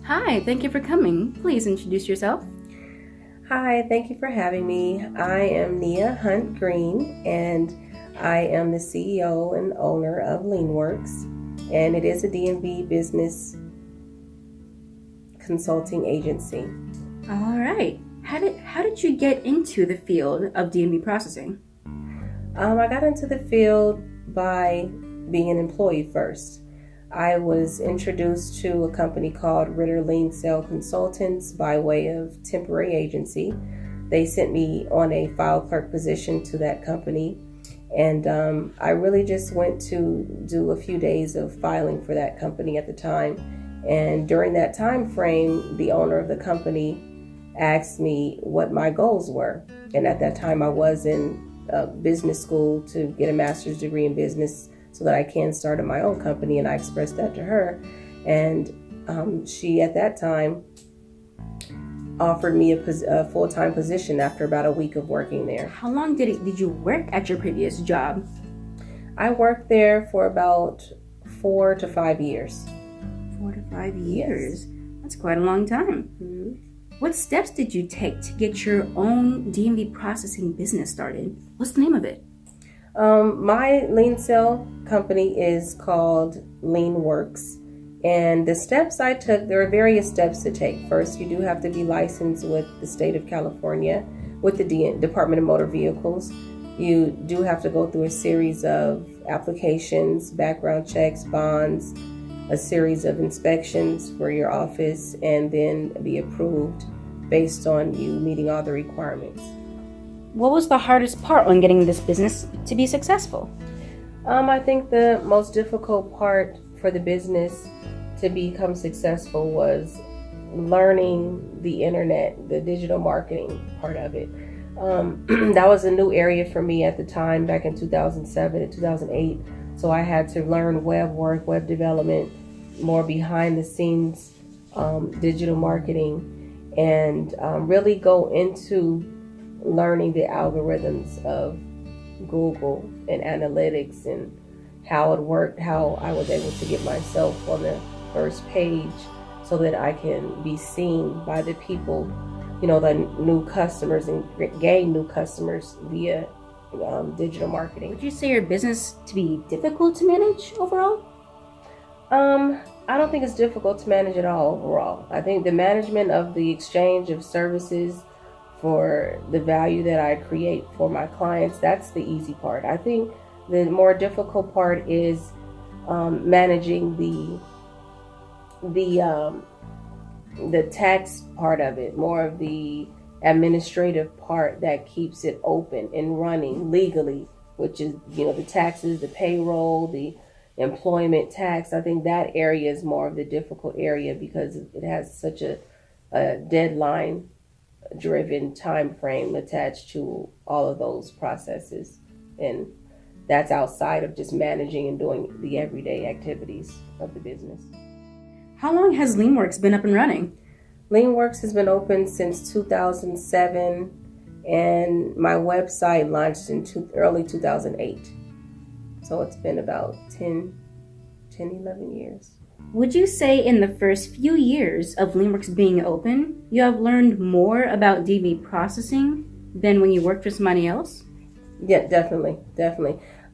Hi, thank you for coming. Please introduce yourself. Hi, thank you for having me. I am Nia Hunt Green, and I am the CEO and owner of Leanworks, and it is a DMV business consulting agency. All right. How did you get into the field of D&B processing? I got into the field by being an employee first. I was introduced to a company called Ritter Lean Sale Consultants by way of temporary agency. They sent me on a file clerk position to that company, and I really just went to do a few days of filing for that company at the time. And during that time frame, the owner of the company asked me what my goals were. And at that time, I was in business school to get a master's degree in business so that I can start my own company. And I expressed that to her. And she, at that time, offered me a full-time position after about a week of working there. How long did you work at your previous job? I worked there for about 4 to 5 years. 4 to 5 years. Yes. That's quite a long time. Mm-hmm. What steps did you take to get your own D&B processing business started? What's the name of it? My lean sale company is called Leanworks. And the steps I took, there are various steps to take. First, you do have to be licensed with the state of California, with the Department of Motor Vehicles. You do have to go through a series of applications, background checks, bonds, a series of inspections for your office, and then be approved based on you meeting all the requirements. What was the hardest part on getting this business to be successful? I think the most difficult part for the business to become successful was learning the internet, the digital marketing part of it. That was a new area for me at the time, back in 2007 and 2008. So I had to learn web work, web development, more behind the scenes digital marketing, and really go into learning the algorithms of Google and analytics and how it worked, how I was able to get myself on the first page so that I can be seen by the people, the new customers, and gain new customers via digital marketing. Would you say your business to be difficult to manage overall? I don't think it's difficult to manage at all overall. I think the management of the exchange of services for the value that I create for my clients, that's the easy part. I think the more difficult part is managing the tax part of it, more of the administrative part that keeps it open and running legally, which is, the taxes, the payroll, the employment tax. I think that area is more of the difficult area because it has such a deadline driven time frame attached to all of those processes, and that's outside of just managing and doing the everyday activities of the business. How long has Leanworks been up and running? Leanworks has been open since 2007, and my website launched in early 2008. So it's been about 10, 11 years. Would you say in the first few years of Leanworks being open, you have learned more about DB processing than when you worked for somebody else? Yeah, definitely.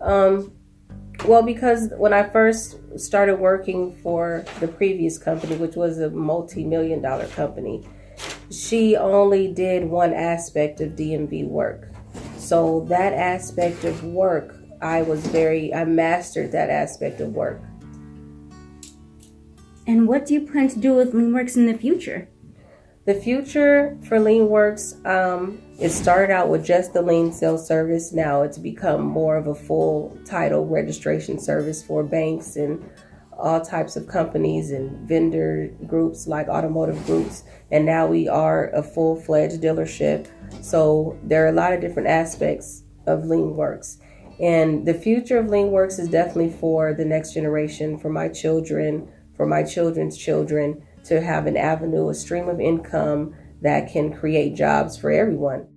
Well, because when I first started working for the previous company, which was a multi-million-dollar company, she only did one aspect of DMV work. So that aspect of work, I mastered that aspect of work. And what do you plan to do with Leanworks in the future? The future for Leanworks, it started out with just the Lean Sales service. Now it's become more of a full title registration service for banks and all types of companies and vendor groups like automotive groups. And now we are a full-fledged dealership. So there are a lot of different aspects of Leanworks. And the future of Leanworks is definitely for the next generation, for my children, for my children's children, to have an avenue, a stream of income that can create jobs for everyone.